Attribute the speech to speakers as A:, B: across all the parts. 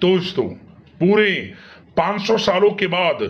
A: दोस्तों, पूरे 500 सालों के बाद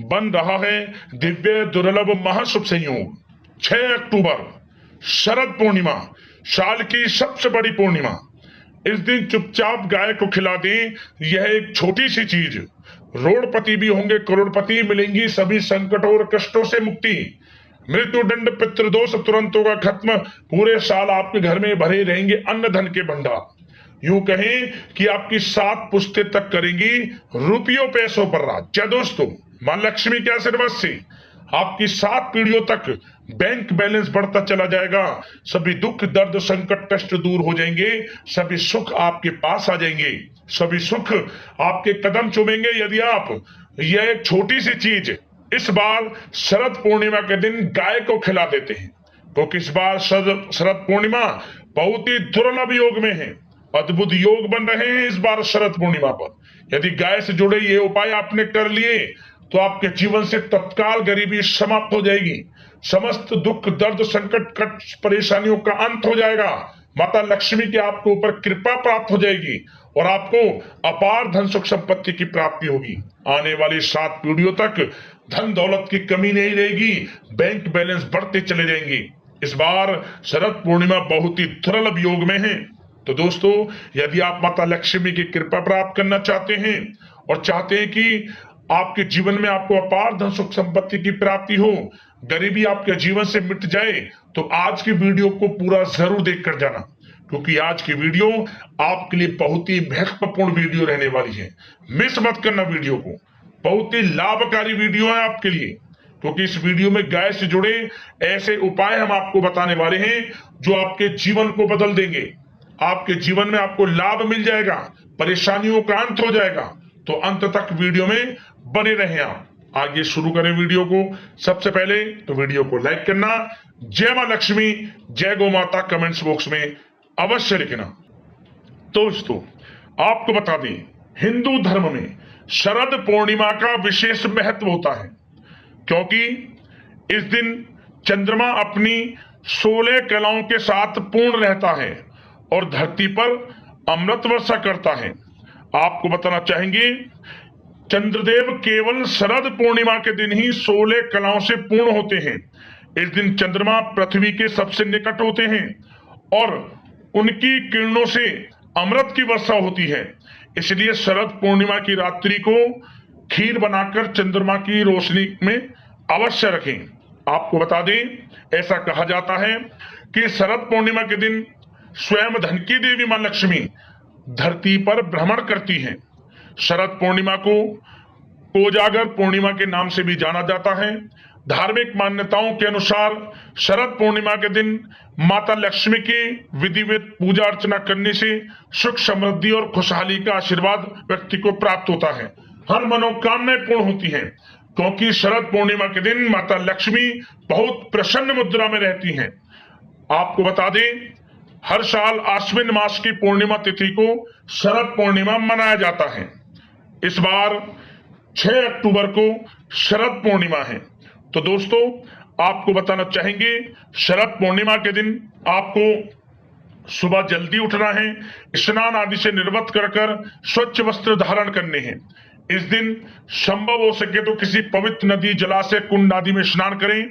A: बन रहा है दिव्य दुर्लभ महाशुभ संयोग। 6 अक्टूबर शरद पूर्णिमा, साल की सबसे बड़ी पूर्णिमा। इस दिन चुपचाप गाय को खिला दें, यह एक छोटी सी चीज। रोडपति भी होंगे करोड़पति, मिलेंगी सभी संकटों और कष्टों से मुक्ति। मृत्युदंड पितृदोष तुरंत होगा खत्म, पूरे साल आपके घर में भरे रहेंगे अन्न धन के भंडार। यूं कहें कि आपकी 7 पुश्तें तक करेंगी रुपयों पैसों पर राज। क्या दोस्तों, मां लक्ष्मी के आशीर्वाद से आपकी 7 पीढ़ियों तक बैंक बैलेंस बढ़ता चला जाएगा। सभी दुख दर्द संकट कष्ट दूर हो जाएंगे, सभी सुख आपके पास आ जाएंगे, सभी सुख आपके कदम चूमेंगे यदि आप यह एक छोटी सी चीज इस बार शरद पूर्णिमा के दिन गाय को खिला देते हैं। क्योंकि इस बार शरद पूर्णिमा बहुत ही दुर्लभ योग में है। अद्भुत योग बन रहे हैं इस बार शरद पूर्णिमा पर। यदि गाय से जुड़े ये उपाय आपने कर लिए तो आपके जीवन से तत्काल गरीबी समाप्त हो जाएगी, समस्त दुख दर्द संकट कष्ट परेशानियों का अंत हो जाएगा। माता लक्ष्मी की आपके ऊपर कृपा प्राप्त हो जाएगी और आपको अपार धन सुख संपत्ति की प्राप्ति होगी। आने वाली 7 पीढ़ियों तक धन दौलत की कमी नहीं रहेगी, बैंक बैलेंस बढ़ते चले जाएंगे। इस बार शरद पूर्णिमा बहुत ही दुर्लभ योग में है। तो दोस्तों, यदि आप माता लक्ष्मी की कृपा प्राप्त करना चाहते हैं और चाहते हैं कि आपके जीवन में आपको अपार धन सुख संपत्ति की प्राप्ति हो, गरीबी आपके जीवन से मिट जाए, तो आज की वीडियो को पूरा जरूर देखकर जाना, क्योंकि आज की वीडियो आपके लिए बहुत ही महत्वपूर्ण वीडियो रहने वाली है। मिस मत करना वीडियो को, बहुत ही लाभकारी वीडियो है आपके लिए, क्योंकि इस वीडियो में गाय से जुड़े ऐसे उपाय हम आपको बताने वाले हैं जो आपके जीवन को बदल देंगे। आपके जीवन में आपको लाभ मिल जाएगा, परेशानियों का अंत हो जाएगा। तो अंत तक वीडियो में बने रहें आप। आगे शुरू करें वीडियो को। सबसे पहले तो वीडियो को लाइक करना, जय मां लक्ष्मी, जय गौ माता कमेंट्स बॉक्स में अवश्य लिखना। दोस्तों, आपको बता दें, हिंदू धर्म में शरद पूर्णिमा का विशेष महत्व होता है, क्योंकि इस दिन चंद्रमा अपनी 16 कलाओं के साथ पूर्ण रहता है और धरती पर अमृत वर्षा करता है। आपको बताना चाहेंगे, चंद्रदेव केवल शरद पूर्णिमा के दिन ही 16 कलाओं से पूर्ण होते हैं। इस दिन चंद्रमा पृथ्वी के सबसे निकट होते हैं और उनकी किरणों से अमृत की वर्षा होती है। इसलिए शरद पूर्णिमा की रात्रि को खीर बनाकर चंद्रमा की रोशनी में अवश्य रखें। आपको बता दें, ऐसा कहा जाता है कि शरद पूर्णिमा के दिन स्वयं धन की देवी मां लक्ष्मी धरती पर भ्रमण करती हैं। शरद पूर्णिमा को कोजागर पूर्णिमा के नाम से भी जाना जाता है। धार्मिक मान्यताओं के अनुसार शरद पूर्णिमा के दिन माता लक्ष्मी की विधिवत पूजा अर्चना करने से सुख समृद्धि और खुशहाली का आशीर्वाद व्यक्ति को प्राप्त होता है। हर मनोकामनाएं पूर्ण होती हैं, क्योंकि शरद पूर्णिमा के दिन माता लक्ष्मी बहुत प्रसन्न मुद्रा में रहती हैं। आपको बता दें, हर साल आश्विन मास की पूर्णिमा तिथि को शरद पूर्णिमा मनाया जाता है। इस बार 6 अक्टूबर को शरद पूर्णिमा है। तो दोस्तों, आपको बताना चाहेंगे, शरद पूर्णिमा के दिन आपको सुबह जल्दी उठना है, स्नान आदि से निर्वृत्त कर स्वच्छ वस्त्र धारण करने हैं। इस दिन संभव हो सके तो किसी पवित्र नदी जलाशय कुंड आदि में स्नान करें।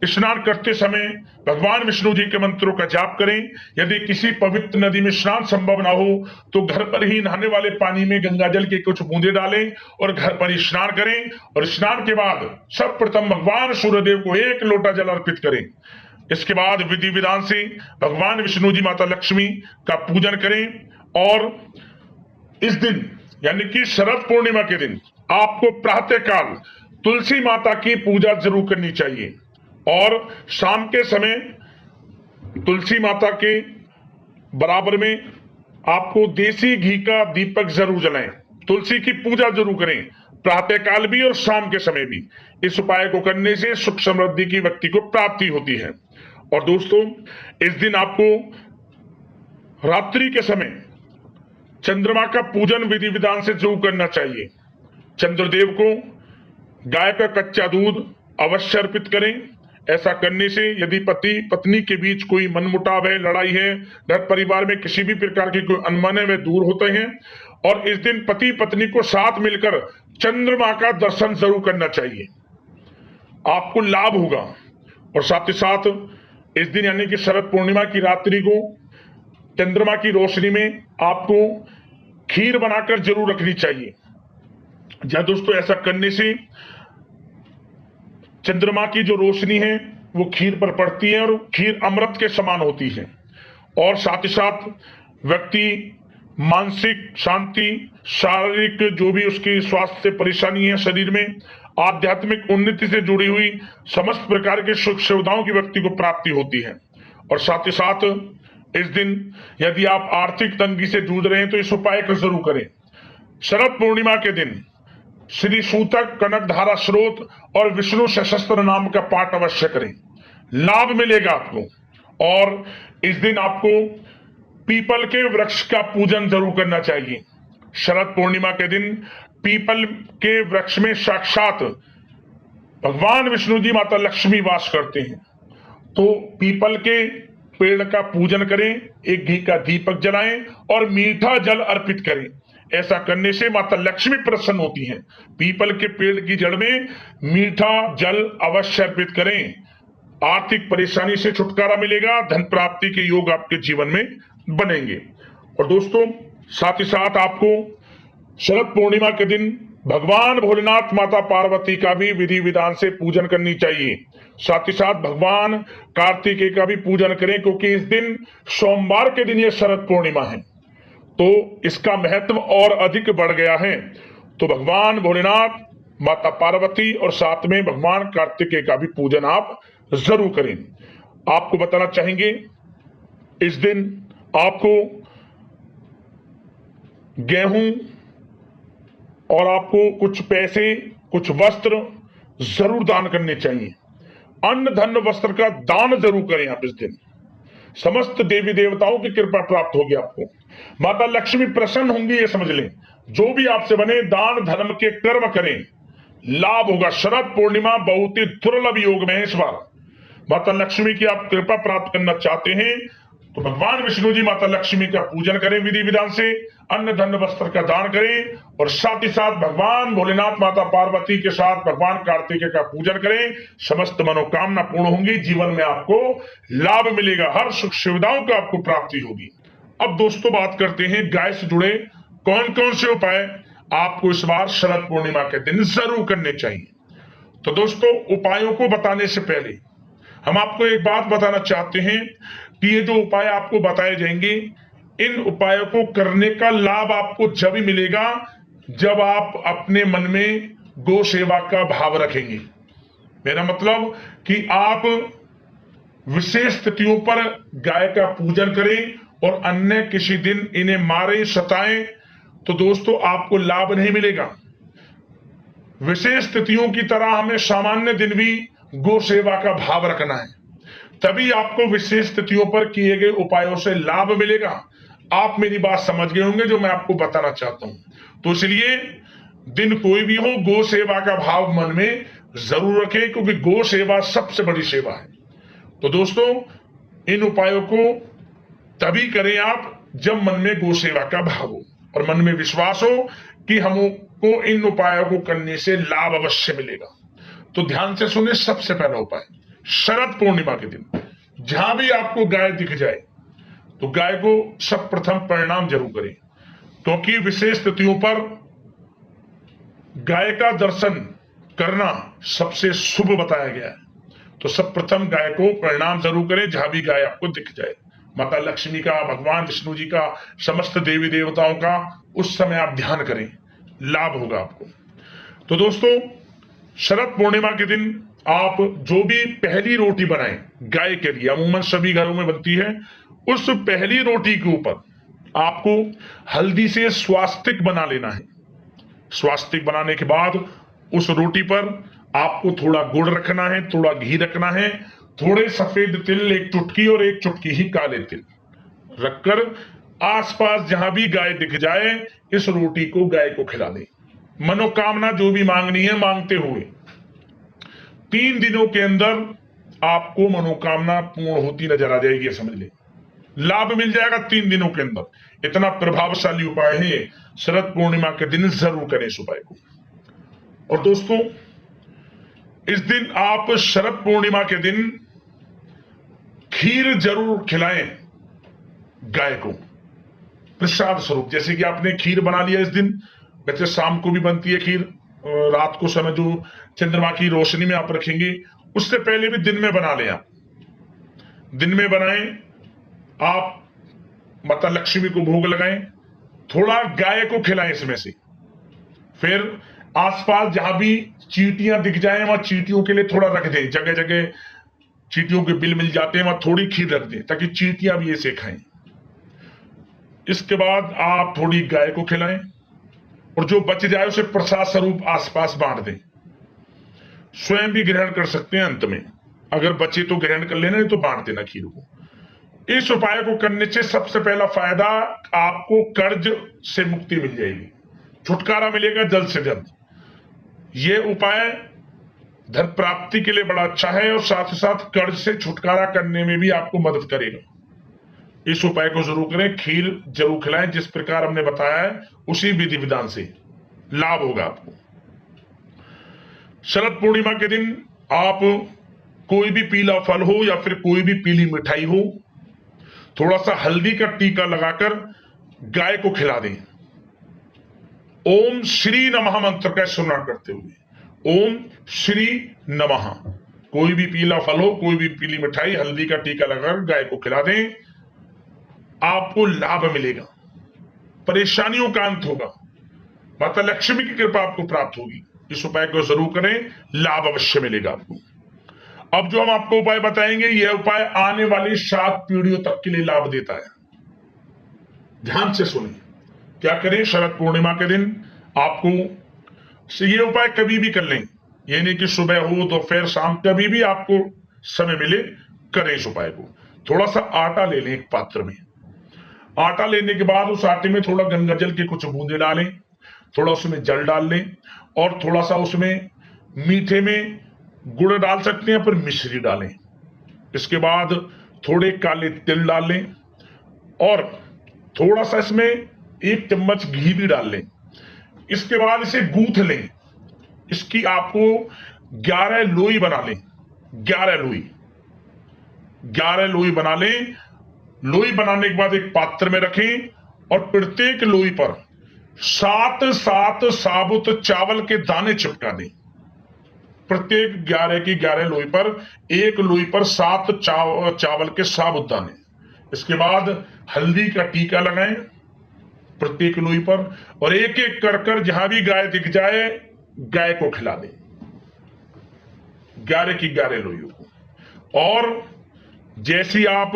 A: स्नान करते समय भगवान विष्णु जी के मंत्रों का जाप करें। यदि किसी पवित्र नदी में स्नान संभव ना हो तो घर पर ही नहाने वाले पानी में गंगा जल के कुछ बूंदे डालें और घर पर ही स्नान करें। और स्नान के बाद सर्वप्रथम भगवान सूर्यदेव को 1 लोटा जल अर्पित करें। इसके बाद विधि विधान से भगवान विष्णु जी माता लक्ष्मी का पूजन करें। और इस दिन यानी कि शरद पूर्णिमा के दिन आपको प्रातःकाल तुलसी माता की पूजा जरूर करनी चाहिए और शाम के समय तुलसी माता के बराबर में आपको देसी घी का दीपक जरूर जलाएं। तुलसी की पूजा जरूर करें, प्रातःकाल भी और शाम के समय भी। इस उपाय को करने से सुख समृद्धि की व्यक्ति को प्राप्ति होती है। और दोस्तों, इस दिन आपको रात्रि के समय चंद्रमा का पूजन विधि विधान से जरूर करना चाहिए। चंद्रदेव को गाय का कच्चा दूध अवश्य अर्पित करें। ऐसा करने से यदि पति पत्नी के बीच कोई मनमुटाव है, लड़ाई है, घर परिवार में किसी भी प्रकार की कोई अनबन है, वे दूर होते हैं। और इस दिन पति पत्नी को साथ मिलकर चंद्रमा का दर्शन जरूर करना चाहिए, आपको लाभ होगा। और साथ ही साथ इस दिन यानी कि शरद पूर्णिमा की रात्रि को चंद्रमा की रोशनी में आपको खीर बनाकर जरूर रखनी चाहिए। जहां दोस्तों ऐसा करने से चंद्रमा की जो रोशनी है वो खीर पर पड़ती है और खीर अमृत के समान होती है। और साथ ही साथ व्यक्ति मानसिक शांति, शारीरिक जो भी उसकी स्वास्थ्य परेशानी है शरीर में, आध्यात्मिक उन्नति से जुड़ी हुई समस्त प्रकार के सुख सुविधाओं की व्यक्ति को प्राप्ति होती है। और साथ ही साथ इस दिन यदि आप आर्थिक तंगी से जूझ रहे हैं तो इस उपाय को जरूर करें। शरद पूर्णिमा के दिन श्री सूतक, कनकधारा स्रोत और विष्णु सशस्त्र नाम का पाठ अवश्य करें, लाभ मिलेगा आपको। और इस दिन आपको पीपल के वृक्ष का पूजन जरूर करना चाहिए। शरद पूर्णिमा के दिन पीपल के वृक्ष में साक्षात भगवान विष्णु जी, माता लक्ष्मी वास करते हैं, तो पीपल के पेड़ का पूजन करें, एक घी का दीपक जलाएं और मीठा जल अर्पित करें। ऐसा करने से माता लक्ष्मी प्रसन्न होती हैं। पीपल के पेड़ की जड़ में मीठा जल अवश्य अर्पित करें, आर्थिक परेशानी से छुटकारा मिलेगा, धन प्राप्ति के योग आपके जीवन में बनेंगे। और दोस्तों साथ ही साथ आपको शरद पूर्णिमा के दिन भगवान भोलेनाथ, माता पार्वती का भी विधि विधान से पूजन करनी चाहिए। साथ ही साथ भगवान कार्तिकेय का भी पूजन करें, क्योंकि इस दिन सोमवार के दिन यह शरद पूर्णिमा है, तो इसका महत्व और अधिक बढ़ गया है। तो भगवान भोलेनाथ, माता पार्वती और साथ में भगवान कार्तिकेय का भी पूजन आप जरूर करें। आपको बताना चाहेंगे इस दिन आपको गेहूं और आपको कुछ पैसे, कुछ वस्त्र जरूर दान करने चाहिए। अन्न धन वस्त्र का दान जरूर करें आप इस दिन। समस्त देवी देवताओं की कृपा प्राप्त होगी आपको, माता लक्ष्मी प्रसन्न होंगी, ये समझ लें। जो भी आपसे बने दान धर्म के कर्म करें, लाभ होगा। शरद पूर्णिमा बहुत ही दुर्लभ योग में है इस बार। माता लक्ष्मी की आप कृपा प्राप्त करना चाहते हैं तो भगवान विष्णु जी, माता लक्ष्मी का पूजन करें विधि विधान से, अन्न धन वस्त्र का दान करें और साथ ही साथ भगवान भोलेनाथ, माता पार्वती के साथ भगवान कार्तिकेय का पूजन करें। समस्त मनोकामना पूर्ण होंगी, जीवन में आपको लाभ मिलेगा, हर सुख सुविधाओं का आपको प्राप्ति होगी। अब दोस्तों बात करते हैं गाय से जुड़े कौन कौन से उपाय आपको इस बार शरद पूर्णिमा के दिन जरूर करने चाहिए। तो दोस्तों उपायों को बताने से पहले हम आपको एक बात बताना चाहते हैं कि ये जो उपाय आपको बताए जाएंगे, इन उपायों को करने का लाभ आपको जब ही मिलेगा जब आप अपने मन में गौ सेवा का भाव रखेंगे। मेरा मतलब कि आप विशेष तिथियों पर गाय का पूजन करें और अन्य किसी दिन इन्हें मारें, सताएं, तो दोस्तों आपको लाभ नहीं मिलेगा। विशेष तिथियों की तरह हमें सामान्य दिन भी गौ सेवा का भाव रखना है, तभी आपको विशेष तिथियों पर किए गए उपायों से लाभ मिलेगा। आप मेरी बात समझ गए होंगे जो मैं आपको बताना चाहता हूं। तो इसलिए दिन कोई भी हो, गौ सेवा का भाव मन में जरूर रखें, क्योंकि गौ सेवा सबसे बड़ी सेवा है। तो दोस्तों इन उपायों को तभी करें आप जब मन में गौ सेवा का भाव हो और मन में विश्वास हो कि हमको इन उपायों को करने से लाभ अवश्य मिलेगा। तो ध्यान से सुने, सबसे पहला उपाय शरद पूर्णिमा के दिन जहां भी आपको गाय दिख जाए तो गाय को सब प्रथम प्रणाम जरूर करें, क्योंकि विशेष तिथियों पर गाय का दर्शन करना सबसे शुभ बताया गया है। तो सब प्रथम गाय को प्रणाम जरूर करें जहां भी गाय आपको दिख जाए। माता लक्ष्मी का, भगवान विष्णु जी का, समस्त देवी देवताओं का उस समय आप ध्यान करें, लाभ होगा आपको। तो दोस्तों शरद पूर्णिमा के दिन आप जो भी पहली रोटी बनाएं गाय के लिए, अमूमन सभी घरों में बनती है, उस पहली रोटी के ऊपर आपको हल्दी से स्वास्तिक बना लेना है। स्वास्तिक बनाने के बाद उस रोटी पर आपको थोड़ा गुड़ रखना है, थोड़ा घी रखना है, थोड़े सफेद तिल, एक चुटकी और एक चुटकी ही काले तिल रखकर आसपास जहां भी गाय दिख जाए इस रोटी को गाय को खिला दें। मनोकामना जो भी मांगनी है मांगते हुए 3 दिनों के अंदर आपको मनोकामना पूर्ण होती नजर आ जाएगी, समझ लें। लाभ मिल जाएगा 3 दिनों के अंदर। इतना प्रभावशाली उपाय है, शरद पूर्णिमा के दिन जरूर करें इस उपाय को। और दोस्तों, इस दिन आप शरद पूर्णिमा के दिन खीर जरूर खिलाएं गाय को प्रसाद स्वरूप। जैसे कि आपने खीर बना लिया इस दिन, वैसे शाम को भी बनती है खीर, रात को समय जो चंद्रमा की रोशनी में आप रखेंगे, उससे पहले भी दिन में बना लें। आप दिन में बनाएं, आप माता लक्ष्मी को भोग लगाएं, थोड़ा गाय को खिलाएं इसमें से। फिर आसपास जहां भी चींटियां दिख जाएं, वहां चींटियों के लिए थोड़ा रख दें। जगह जगह चींटियों के बिल मिल जाते हैं, वहां थोड़ी खीर रख दें ताकि चींटियां भी इसे खाएं। इसके बाद आप थोड़ी गाय को खिलाएं और जो बच जाए उसे प्रसाद स्वरूप आसपास बांट दें। स्वयं भी ग्रहण कर सकते हैं अंत में, अगर बचे तो ग्रहण कर लेना, नहीं तो बांट देना खीर को। इस उपाय को करने से सबसे पहला फायदा, आपको कर्ज से मुक्ति मिल जाएगी, छुटकारा मिलेगा जल्द से जल्द। यह उपाय धन प्राप्ति के लिए बड़ा अच्छा है और साथ ही साथ कर्ज से छुटकारा करने में भी आपको मदद करेगा। इस उपाय को जरूर करें, खीर जरूर खिलाएं, जिस प्रकार हमने बताया है उसी विधि विधान से लाभ होगा आपको। शरद पूर्णिमा के दिन आप कोई भी पीला फल हो या फिर कोई भी पीली मिठाई हो, थोड़ा सा हल्दी का टीका लगाकर गाय को खिला दें। ओम श्री नमः मंत्र का स्मरण करते हुए, ओम श्री नमः। कोई भी पीला फल हो, कोई भी पीली मिठाई, हल्दी का टीका लगाकर गाय को खिला दें, आपको लाभ मिलेगा, परेशानियों का अंत होगा, माता लक्ष्मी की कृपा आपको प्राप्त होगी। इस उपाय को जरूर करें, लाभ अवश्य मिलेगा आपको। अब जो हम आपको उपाय बताएंगे, यह उपाय आने वाली 7 पीढ़ियों तक के लिए लाभ देता है। ध्यान से सुनिए, क्या करें शरद पूर्णिमा के दिन आपको ये उपाय कभी भी कर लें, ये नहीं कि सुबह हो दोपहर शाम, कभी भी आपको समय मिले करें इस उपाय को। थोड़ा सा आटा ले लें एक पात्र में। आटा लेने के बाद उस आटे में थोड़ा गंगा जल के कुछ बूंदे डालें, थोड़ा उसमें जल डाल लें और थोड़ा सा उसमें मीठे में गुड़ डाल सकते हैं, पर मिश्री डालें। इसके बाद थोड़े काले तिल डाल लें और थोड़ा सा इसमें 1 चम्मच घी भी डाल लें। इसके बाद इसे गूंथ लें। इसकी आपको 11 लोई बना लें, 11 लोई बना लें। लोई बनाने के बाद एक पात्र में रखें और प्रत्येक लोई पर 7 साबुत चावल के दाने चिपका दें। प्रत्येक 11 की 11 लोई पर, एक लोई पर 7 चावल के साबुत दाने। इसके बाद हल्दी का टीका लगाएं प्रत्येक लोई पर और एक एक कर जहां भी गाय दिख जाए गाय को खिला दें, 11 की 11 लोइयों को। और जैसी आप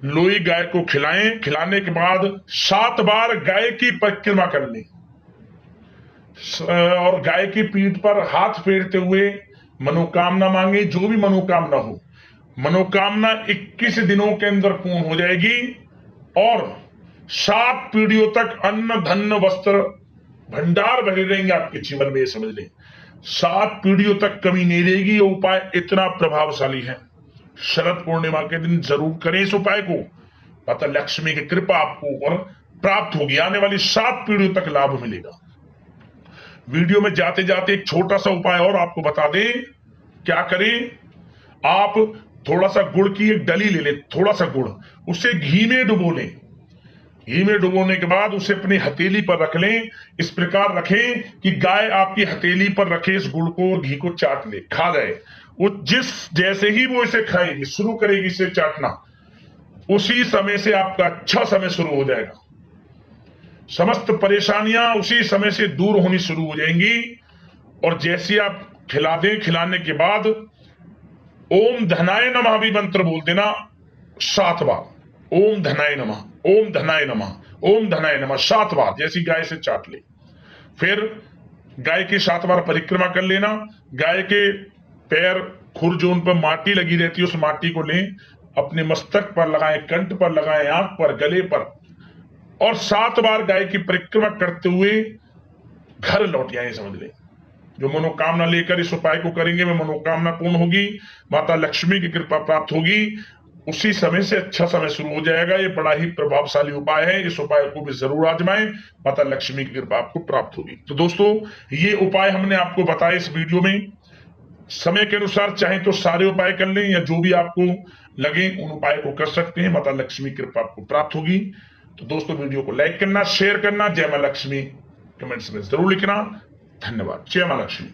A: लोई गाय को खिलाएं, खिलाने के बाद 7 बार गाय की परिक्रमा कर लें और गाय की पीठ पर हाथ फेरते हुए मनोकामना मांगे। जो भी मनोकामना हो, मनोकामना 21 दिनों के अंदर पूर्ण हो जाएगी और 7 पीढ़ियों तक अन्न धन वस्त्र भंडार भरे रहेंगे आपके जीवन में। ये समझ लें, 7 पीढ़ियों तक कमी नहीं रहेगी। ये उपाय इतना प्रभावशाली है, शरद पूर्णिमा के दिन जरूर करें इस उपाय को। माता लक्ष्मी की कृपा आपको और प्राप्त होगी, आने वाली 7 पीढ़ियों तक लाभ मिलेगा। वीडियो में जाते जाते एक छोटा सा उपाय और आपको बता दें, क्या करें, आप थोड़ा सा गुड़ की एक डली ले लें, थोड़ा सा गुड़, उसे घी में डुबो लें। घी में डुबोने के बाद उसे अपनी हथेली पर रख लें। इस प्रकार रखें कि गाय आपकी हथेली पर रखे इस गुड़ को और घी को चाट ले, खा जाए। वो जैसे ही वो इसे खाएगी, शुरू करेगी इसे चाटना, उसी समय से आपका अच्छा समय शुरू हो जाएगा। समस्त परेशानियां उसी समय से दूर होनी शुरू हो जाएंगी। और जैसे आप खिला दें, खिलाने के बाद ओम धनाय नमः भी मंत्र बोल देना 7 बार। ओम धनाय नमः, ओम धनाय नमः, ओम धनाय नमः 7 बार, जैसी गाय से चाट ले। फिर गाय की 7 बार परिक्रमा कर लेना। गाय के पैर, खुर जो उन पर माटी लगी रहती है, उस माटी को लें, अपने मस्तक पर लगाएं, कंठ पर लगाएं, आंख पर, गले पर, और 7 बार गाय की परिक्रमा करते हुए घर लौट आए। समझ लें, जो मनोकामना लेकर इस उपाय को करेंगे वह मनोकामना पूर्ण होगी, माता लक्ष्मी की कृपा प्राप्त होगी। उसी समय से अच्छा समय शुरू हो जाएगा। ये बड़ा ही प्रभावशाली उपाय है, इस उपाय को भी जरूर आजमाएं, माता लक्ष्मी की कृपा आपको प्राप्त होगी। तो दोस्तों, ये उपाय हमने आपको बताया इस वीडियो में। समय के अनुसार चाहे तो सारे उपाय कर लें या जो भी आपको लगे उन उपाय को कर सकते हैं, माता लक्ष्मी की कृपा आपको प्राप्त होगी। तो दोस्तों, वीडियो को लाइक करना, शेयर करना, जय मां लक्ष्मी कमेंट्स में जरूर लिखना। धन्यवाद। जय मां लक्ष्मी।